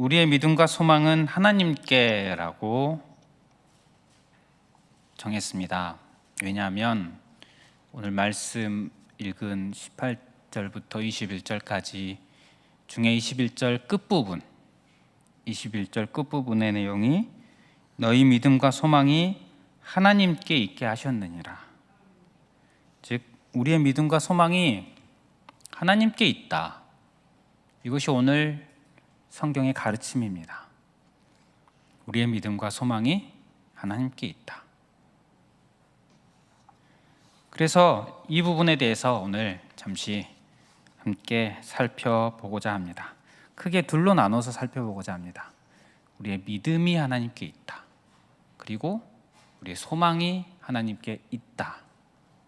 우리의 믿음과 소망은 하나님께라고 정했습니다. 왜냐하면 오늘 말씀 읽은 18절부터 21절까지 중에 21절 끝부분의 내용이 너희 믿음과 소망이 하나님께 있게 하셨느니라. 즉 우리의 믿음과 소망이 하나님께 있다. 이것이 오늘 성경의 가르침입니다. 우리의 믿음과 소망이 하나님께 있다. 그래서 이 부분에 대해서 오늘 잠시 함께 살펴보고자 합니다. 크게 둘로 나눠서 살펴보고자 합니다. 우리의 믿음이 하나님께 있다. 그리고 우리의 소망이 하나님께 있다.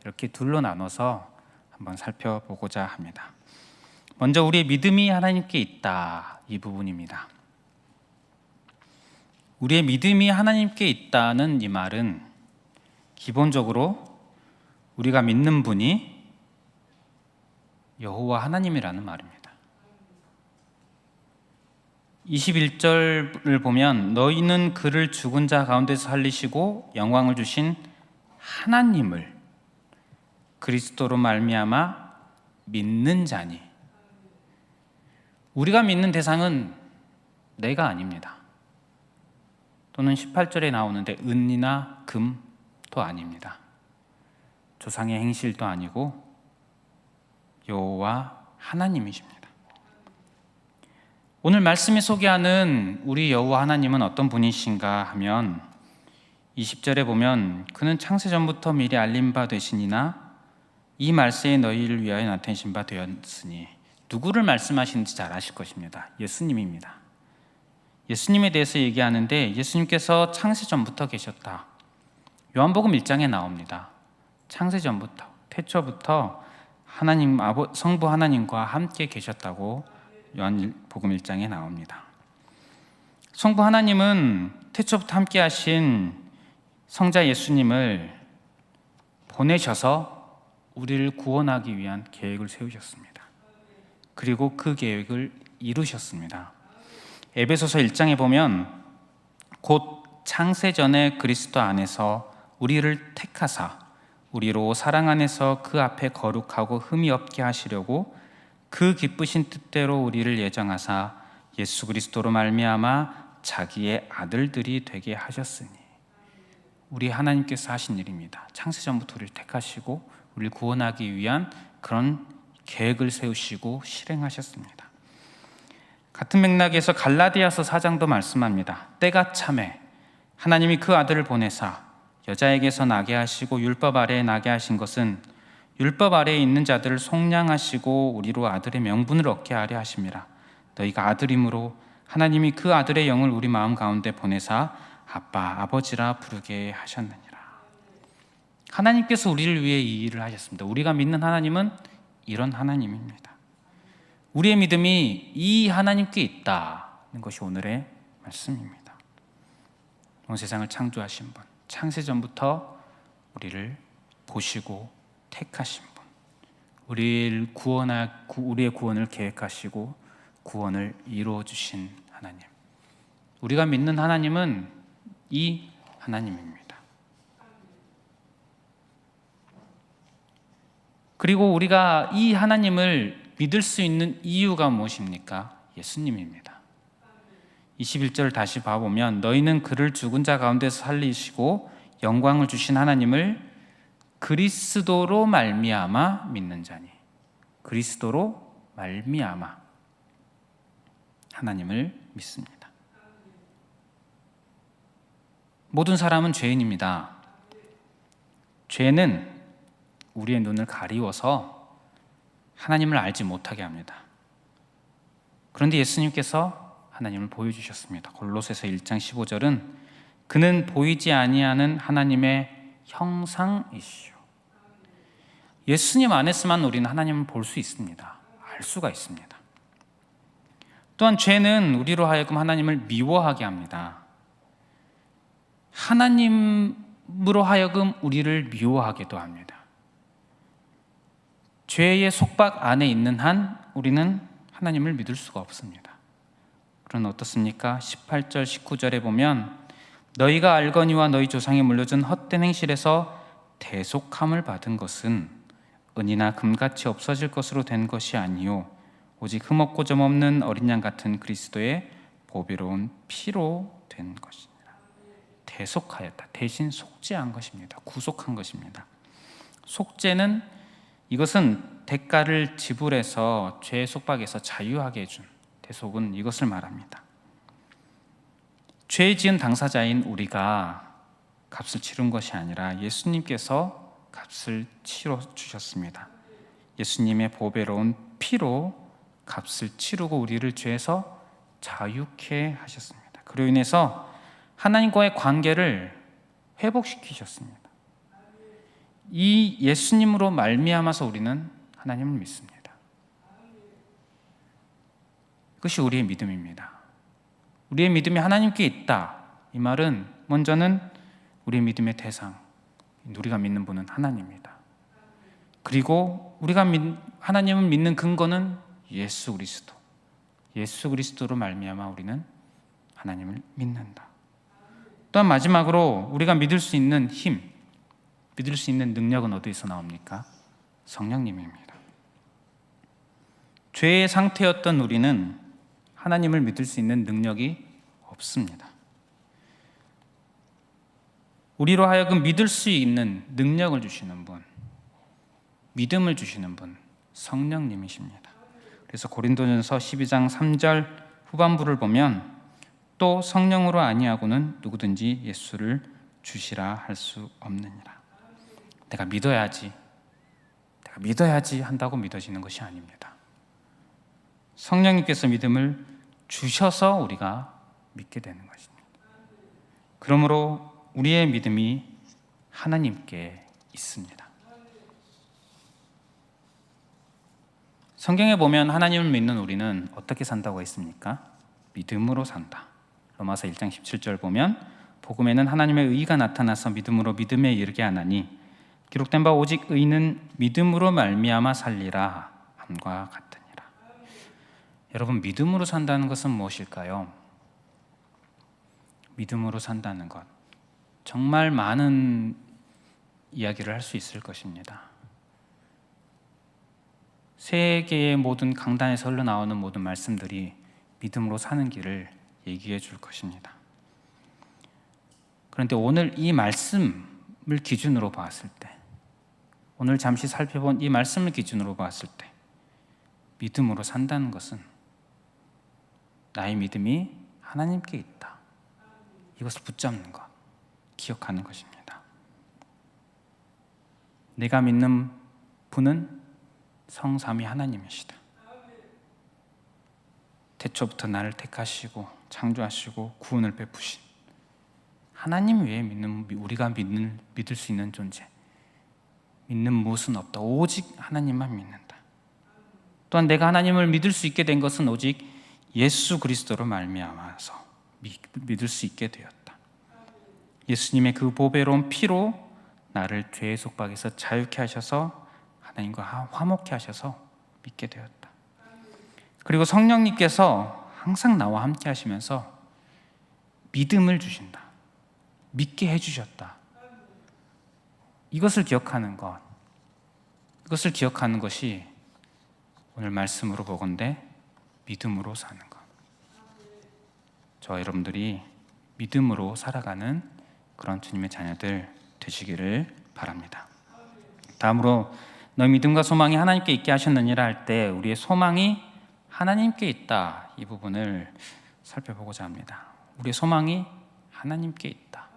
이렇게 둘로 나눠서 한번 살펴보고자 합니다. 먼저 우리의 믿음이 하나님께 있다. 이 부분입니다. 우리의 믿음이 하나님께 있다는 이 말은 기본적으로 우리가 믿는 분이 여호와 하나님이라는 말입니다. 21절을 보면 너희는 그를 죽은 자 가운데서 살리시고 영광을 주신 하나님을 그리스도로 말미암아 믿는 자니. 우리가 믿는 대상은 내가 아닙니다. 또는 18절에 나오는데 은이나 금도 아닙니다. 조상의 행실도 아니고 여호와 하나님이십니다. 오늘 말씀이 소개하는 우리 여호와 하나님은 어떤 분이신가 하면 20절에 보면 그는 창세전부터 미리 알린 바 되시니나 이 말세에 너희를 위하여 나타내신 바 되었으니. 누구를 말씀하시는지 잘 아실 것입니다. 예수님입니다. 예수님에 대해서 얘기하는데 예수님께서 창세전부터 계셨다. 요한복음 1장에 나옵니다. 창세전부터, 태초부터 하나님, 성부 하나님과 함께 계셨다고 요한복음 1장에 나옵니다. 성부 하나님은 태초부터 함께 하신 성자 예수님을 보내셔서 우리를 구원하기 위한 계획을 세우셨습니다. 그리고 그 계획을 이루셨습니다. 에베소서 1장에 보면 곧 창세전에 그리스도 안에서 우리를 택하사 우리로 사랑 안에서 그 앞에 거룩하고 흠이 없게 하시려고 그 기쁘신 뜻대로 우리를 예정하사 예수 그리스도로 말미암아 자기의 아들들이 되게 하셨으니. 우리 하나님께서 하신 일입니다. 창세전부터 우리를 택하시고 우리를 구원하기 위한 그런 계획을 세우시고 실행하셨습니다. 같은 맥락에서 갈라디아서 4장도 말씀합니다. 때가 차매 하나님이 그 아들을 보내사 여자에게서 나게 하시고 율법 아래에 나게 하신 것은 율법 아래에 있는 자들을 속량하시고 우리로 아들의 명분을 얻게 하려 하심이라. 너희가 아들이므로 하나님이 그 아들의 영을 우리 마음 가운데 보내사 아빠 아버지라 부르게 하셨느니라. 하나님께서 우리를 위해 이 일을 하셨습니다. 우리가 믿는 하나님은 이런 하나님입니다. 우리의 믿음이 이 하나님께 있다는 것이 오늘의 말씀입니다. 온 세상을 창조하신 분, 창세전부터 우리를 보시고 택하신 분, 우리의 구원을 계획하시고 구원을 이루어주신 하나님. 우리가 믿는 하나님은 이 하나님입니다. 그리고 우리가 이 하나님을 믿을 수 있는 이유가 무엇입니까? 예수님입니다. 21절을 다시 봐보면 너희는 그를 죽은 자 가운데서 살리시고 영광을 주신 하나님을 그리스도로 말미암아 믿는 자니. 그리스도로 말미암아 하나님을 믿습니다. 모든 사람은 죄인입니다. 죄는 우리의 눈을 가리워서 하나님을 알지 못하게 합니다. 그런데 예수님께서 하나님을 보여주셨습니다. 골로새서 1장 15절은 그는 보이지 아니하는 하나님의 형상이시오. 예수님 안에서만 우리는 하나님을 볼 수 있습니다. 알 수가 있습니다. 또한 죄는 우리로 하여금 하나님을 미워하게 합니다. 하나님으로 하여금 우리를 미워하게도 합니다. 죄의 속박 안에 있는 한 우리는 하나님을 믿을 수가 없습니다. 그런 어떻습니까? 18절 19절에 보면 너희가 알거니와 너희 조상이 물려준 헛된 행실에서 대속함을 받은 것은 은이나 금같이 없어질 것으로 된 것이 아니요 오직 흠없고 점없는 어린 양 같은 그리스도의 보배로운 피로 된 것이니라. 대속하였다. 대신 속죄한 것입니다. 구속한 것입니다. 속죄는 이것은 대가를 지불해서 죄의 속박에서 자유하게 해준, 대속은 이것을 말합니다. 죄 지은 당사자인 우리가 값을 치른 것이 아니라 예수님께서 값을 치러 주셨습니다. 예수님의 보배로운 피로 값을 치르고 우리를 죄에서 자유케 하셨습니다. 그로 인해서 하나님과의 관계를 회복시키셨습니다. 이 예수님으로 말미암아서 우리는 하나님을 믿습니다. 그것이 우리의 믿음입니다. 우리의 믿음이 하나님께 있다. 이 말은 먼저는 우리의 믿음의 대상, 우리가 믿는 분은 하나님입니다. 그리고 우리가 하나님을 믿는 근거는 예수 그리스도. 예수 그리스도로 말미암아 우리는 하나님을 믿는다. 또한 마지막으로 우리가 믿을 수 있는 힘, 믿을 수 있는 능력은 어디에서 나옵니까? 성령님입니다. 죄의 상태였던 우리는 하나님을 믿을 수 있는 능력이 없습니다. 우리로 하여금 믿을 수 있는 능력을 주시는 분, 믿음을 주시는 분, 성령님이십니다. 그래서 고린도전서 12장 3절 후반부를 보면 또 성령으로 아니하고는 누구든지 예수를 주시라 할 수 없느니라. 내가 믿어야지 한다고 믿어지는 것이 아닙니다. 성령님께서 믿음을 주셔서 우리가 믿게 되는 것입니다. 그러므로 우리의 믿음이 하나님께 있습니다. 성경에 보면 하나님을 믿는 우리는 어떻게 산다고 했습니까? 믿음으로 산다. 로마서 1장 17절 보면 복음에는 하나님의 의가 나타나서 믿음으로 믿음에 이르게 하나니 기록된 바 오직 의는 믿음으로 말미암아 살리라 함과 같으니라. 여러분, 믿음으로 산다는 것은 무엇일까요? 믿음으로 산다는 것, 정말 많은 이야기를 할 수 있을 것입니다. 세계의 모든 강단에서 흘러나오는 모든 말씀들이 믿음으로 사는 길을 얘기해 줄 것입니다. 그런데 오늘 이 말씀을 기준으로 봤을 때, 오늘 잠시 살펴본 이 말씀을 기준으로 봤을 때 믿음으로 산다는 것은 나의 믿음이 하나님께 있다. 이것을 붙잡는 것, 기억하는 것입니다. 내가 믿는 분은 성삼위 하나님이시다. 태초부터 나를 택하시고 창조하시고 구원을 베푸신 하나님 외에 우리가 믿을 수 있는 존재, 믿는 무엇은 없다. 오직 하나님만 믿는다. 또한 내가 하나님을 믿을 수 있게 된 것은 오직 예수 그리스도로 말미암아서 믿을 수 있게 되었다. 예수님의 그 보배로운 피로 나를 죄의 속박에서 자유케 하셔서 하나님과 화목케 하셔서 믿게 되었다. 그리고 성령님께서 항상 나와 함께 하시면서 믿음을 주신다. 믿게 해주셨다. 이것을 기억하는 것, 이것을 기억하는 것이 오늘 말씀으로 보건대 믿음으로 사는 것. 저와 여러분들이 믿음으로 살아가는 그런 주님의 자녀들 되시기를 바랍니다. 다음으로 너희 믿음과 소망이 하나님께 있게 하셨느니라 할 때 우리의 소망이 하나님께 있다, 이 부분을 살펴보고자 합니다. 우리의 소망이 하나님께 있다.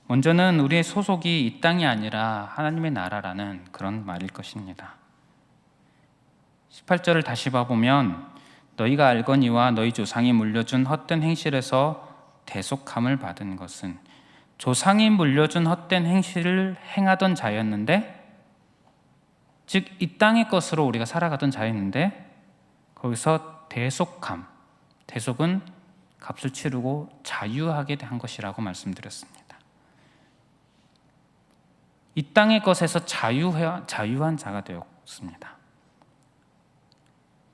먼저는 우리의 소속이 이 땅이 아니라 하나님의 나라라는 그런 말일 것입니다. 18절을 다시 봐보면 너희가 알거니와 너희 조상이 물려준 헛된 행실에서 대속함을 받은 것은, 조상이 물려준 헛된 행실을 행하던 자였는데, 즉 이 땅의 것으로 우리가 살아가던 자였는데 거기서 대속함, 대속은 값을 치르고 자유하게 한 것이라고 말씀드렸습니다. 이 땅의 것에서 자유한 자가 되었습니다.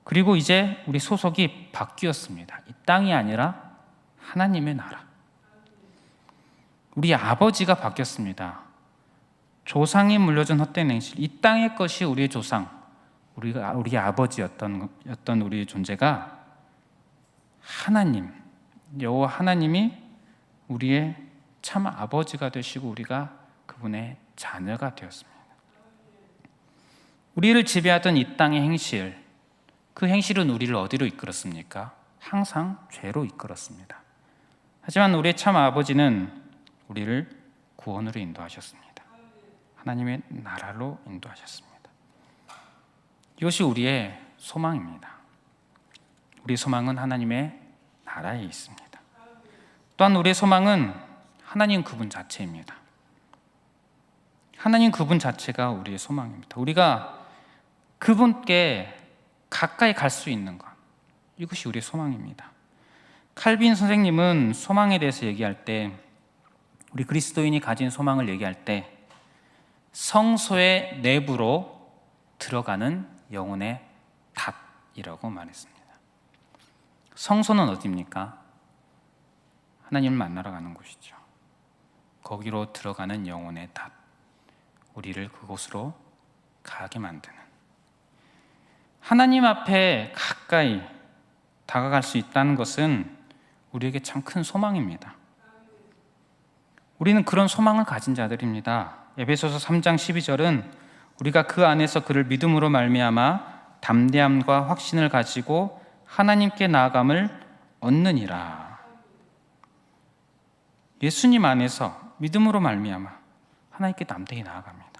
그리고 이제 우리 소속이 바뀌었습니다. 이 땅이 아니라 하나님의 나라. 우리 아버지가 바뀌었습니다. 조상이 물려준 헛된 행실, 이 땅의 것이 우리의 조상, 우리 아버지였던 우리의 존재가 하나님, 여호와 하나님이 우리의 참 아버지가 되시고 우리가 그분의 자녀가 되었습니다. 우리를 지배하던 이 땅의 행실, 그 행실은 우리를 어디로 이끌었습니까? 항상 죄로 이끌었습니다. 하지만 우리의 참 아버지는 우리를 구원으로 인도하셨습니다. 하나님의 나라로 인도하셨습니다. 이것이 우리의 소망입니다. 우리의 소망은 하나님의 나라에 있습니다. 또한 우리의 소망은 하나님 그분 자체입니다. 하나님 그분 자체가 우리의 소망입니다. 우리가 그분께 가까이 갈 수 있는 것, 이것이 우리의 소망입니다. 칼빈 선생님은 소망에 대해서 얘기할 때, 우리 그리스도인이 가진 소망을 얘기할 때 성소의 내부로 들어가는 영혼의 닷이라고 말했습니다. 성소는 어디입니까? 하나님을 만나러 가는 곳이죠. 거기로 들어가는 영혼의 닷, 우리를 그곳으로 가게 만드는, 하나님 앞에 가까이 다가갈 수 있다는 것은 우리에게 참 큰 소망입니다. 우리는 그런 소망을 가진 자들입니다. 에베소서 3장 12절은 우리가 그 안에서 그를 믿음으로 말미암아 담대함과 확신을 가지고 하나님께 나아감을 얻느니라. 예수님 안에서 믿음으로 말미암아 하나님께 담대히 나아갑니다.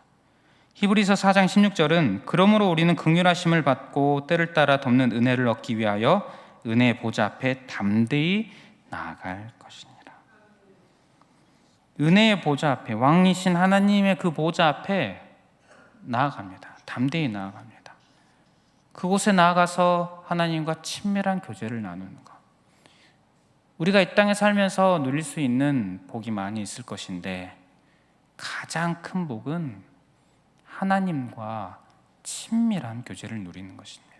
히브리서 4장 16절은 그러므로 우리는 긍휼하심을 받고 때를 따라 돕는 은혜를 얻기 위하여 은혜의 보좌 앞에 담대히 나아갈 것이니라. 은혜의 보좌 앞에, 왕이신 하나님의 그 보좌 앞에 나아갑니다. 담대히 나아갑니다. 그곳에 나아가서 하나님과 친밀한 교제를 나누는 것. 우리가 이 땅에 살면서 누릴 수 있는 복이 많이 있을 것인데 가장 큰 복은 하나님과 친밀한 교제를 누리는 것입니다.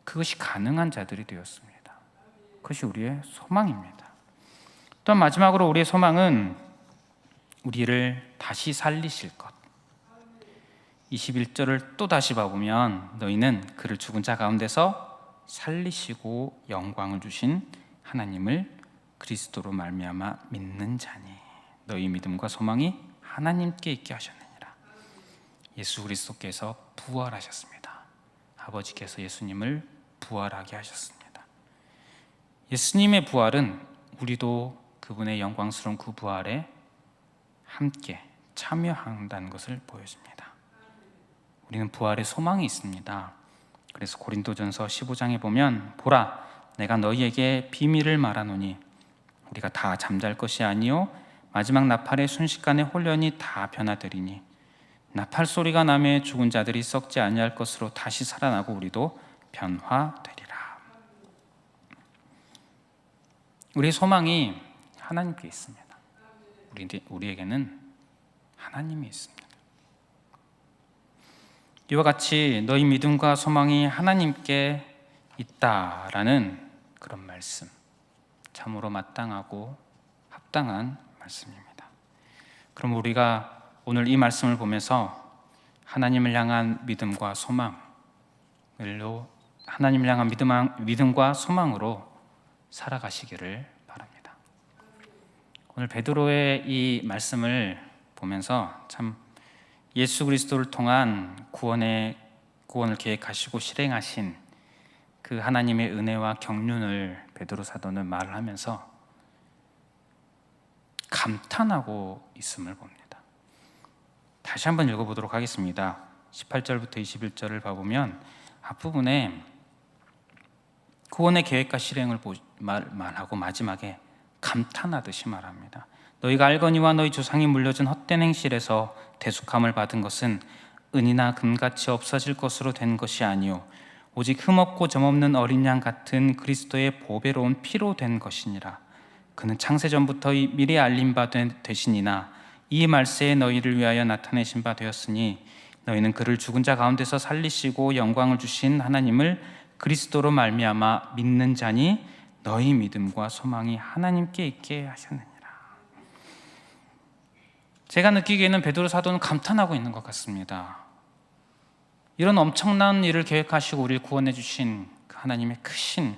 그것이 가능한 자들이 되었습니다. 그것이 우리의 소망입니다. 또 마지막으로 우리의 소망은 우리를 다시 살리실 것. 21절을 또 다시 봐보면 너희는 그를 죽은 자 가운데서 살리시고 영광을 주신 하나님을 그리스도로 말미암아 믿는 자니 너희 믿음과 소망이 하나님께 있게 하셨느니라. 예수 그리스도께서 부활하셨습니다. 아버지께서 예수님을 부활하게 하셨습니다. 예수님의 부활은 우리도 그분의 영광스러운 그 부활에 함께 참여한다는 것을 보여줍니다. 우리는 부활의 소망이 있습니다. 그래서 고린도전서 15장에 보면 보라 내가 너희에게 비밀을 말하노니 우리가 다 잠잘 것이 아니요 마지막 나팔의 순식간에 홀연히 다 변화되리니 나팔 소리가 나매 죽은 자들이 썩지 아니할 것으로 다시 살아나고 우리도 변화되리라. 우리의 소망이 하나님께 있습니다. 우리에게는 하나님이 있습니다. 이와 같이 너희 믿음과 소망이 하나님께 있다라는 그런 말씀, 참으로 마땅하고 합당한 말씀입니다. 그럼 우리가 오늘 이 말씀을 보면서 하나님을 향한 믿음과 소망으로, 하나님을 향한 믿음과 소망으로 살아가시기를 바랍니다. 오늘 베드로의 이 말씀을 보면서 참 예수 그리스도를 통한 구원을 계획하시고 실행하신 그 하나님의 은혜와 경륜을 베드로 사도는 말을 하면서 감탄하고 있음을 봅니다. 다시 한번 읽어보도록 하겠습니다. 18절부터 21절을 봐보면 앞부분에 구원의 계획과 실행을 말하고 마지막에 감탄하듯이 말합니다. 너희가 알거니와 너희 조상이 물려준 헛된 행실에서 대속함을 받은 것은 은이나 금같이 없어질 것으로 된 것이 아니요 오직 흠없고 점없는 어린 양 같은 그리스도의 보배로운 피로 된 것이니라. 그는 창세전부터 미리 알린 바 되시니나 이 말세에 너희를 위하여 나타내신 바 되었으니 너희는 그를 죽은 자 가운데서 살리시고 영광을 주신 하나님을 그리스도로 말미암아 믿는 자니 너희 믿음과 소망이 하나님께 있게 하셨느니라. 제가 느끼기에는 베드로 사도는 감탄하고 있는 것 같습니다. 이런 엄청난 일을 계획하시고 우리를 구원해 주신 그 하나님의 크신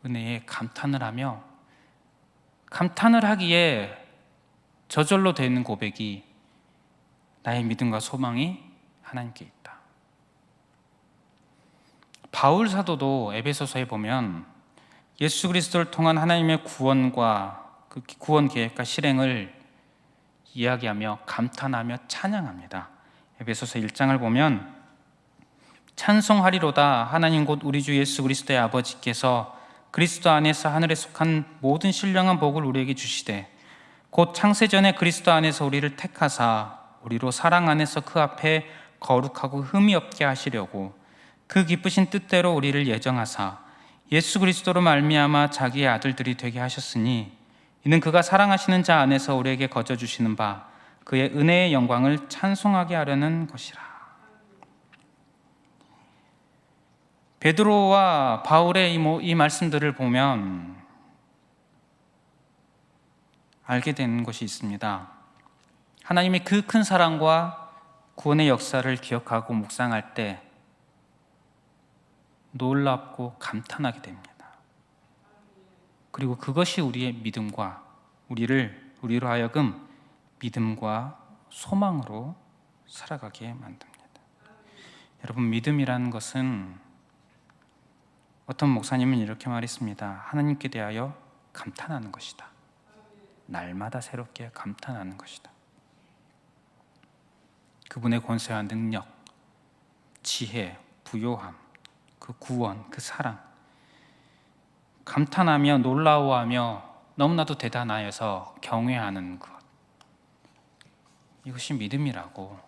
은혜에 감탄을 하며, 감탄을 하기에 저절로 되는 고백이 나의 믿음과 소망이 하나님께 있다. 바울 사도도 에베소서에 보면 예수 그리스도를 통한 하나님의 구원과 그 구원 계획과 실행을 이야기하며 감탄하며 찬양합니다. 에베소서 1장을 보면 찬송하리로다 하나님 곧 우리 주 예수 그리스도의 아버지께서 그리스도 안에서 하늘에 속한 모든 신령한 복을 우리에게 주시되 곧 창세전에 그리스도 안에서 우리를 택하사 우리로 사랑 안에서 그 앞에 거룩하고 흠이 없게 하시려고 그 기쁘신 뜻대로 우리를 예정하사 예수 그리스도로 말미암아 자기의 아들들이 되게 하셨으니 이는 그가 사랑하시는 자 안에서 우리에게 거저 주시는 바 그의 은혜의 영광을 찬송하게 하려는 것이라. 베드로와 바울의 이 말씀들을 보면 알게 되는 것이 있습니다. 하나님의 그 큰 사랑과 구원의 역사를 기억하고 묵상할 때 놀랍고 감탄하게 됩니다. 그리고 그것이 우리의 믿음과 우리로 하여금 믿음과 소망으로 살아가게 만듭니다. 여러분, 믿음이라는 것은 어떤 목사님은 이렇게 말했습니다. 하나님께 대하여 감탄하는 것이다. 날마다 새롭게 감탄하는 것이다. 그분의 권세와 능력, 지혜, 부요함, 그 구원, 그 사랑, 감탄하며 놀라워하며 너무나도 대단하여서 경외하는 것, 이것이 믿음이라고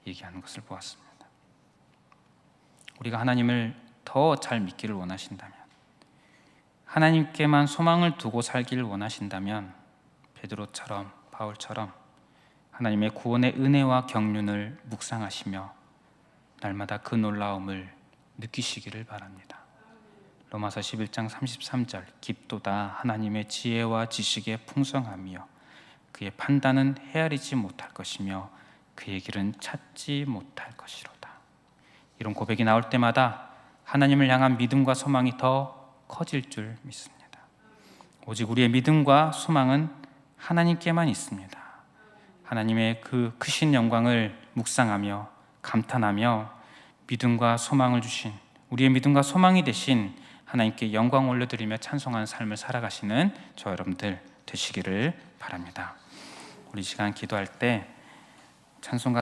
얘기하는 것을 보았습니다. 우리가 하나님을 더 잘 믿기를 원하신다면, 하나님께만 소망을 두고 살기를 원하신다면 베드로처럼 바울처럼 하나님의 구원의 은혜와 경륜을 묵상하시며 날마다 그 놀라움을 느끼시기를 바랍니다. 로마서 11장 33절 깊도다 하나님의 지혜와 지식의 풍성함이요 그의 판단은 헤아리지 못할 것이며 그의 길은 찾지 못할 것이로다. 이런 고백이 나올 때마다 하나님을 향한 믿음과 소망이 더 커질 줄 믿습니다. 오직 우리의 믿음과 소망은 하나님께만 있습니다. 하나님의 그 크신 영광을 묵상하며 감탄하며 믿음과 소망을 주신, 우리의 믿음과 소망이 되신 하나님께 영광 올려드리며 찬송하는 삶을 살아가시는 저 여러분들 되시기를 바랍니다. 우리 시간 기도할 때 찬송가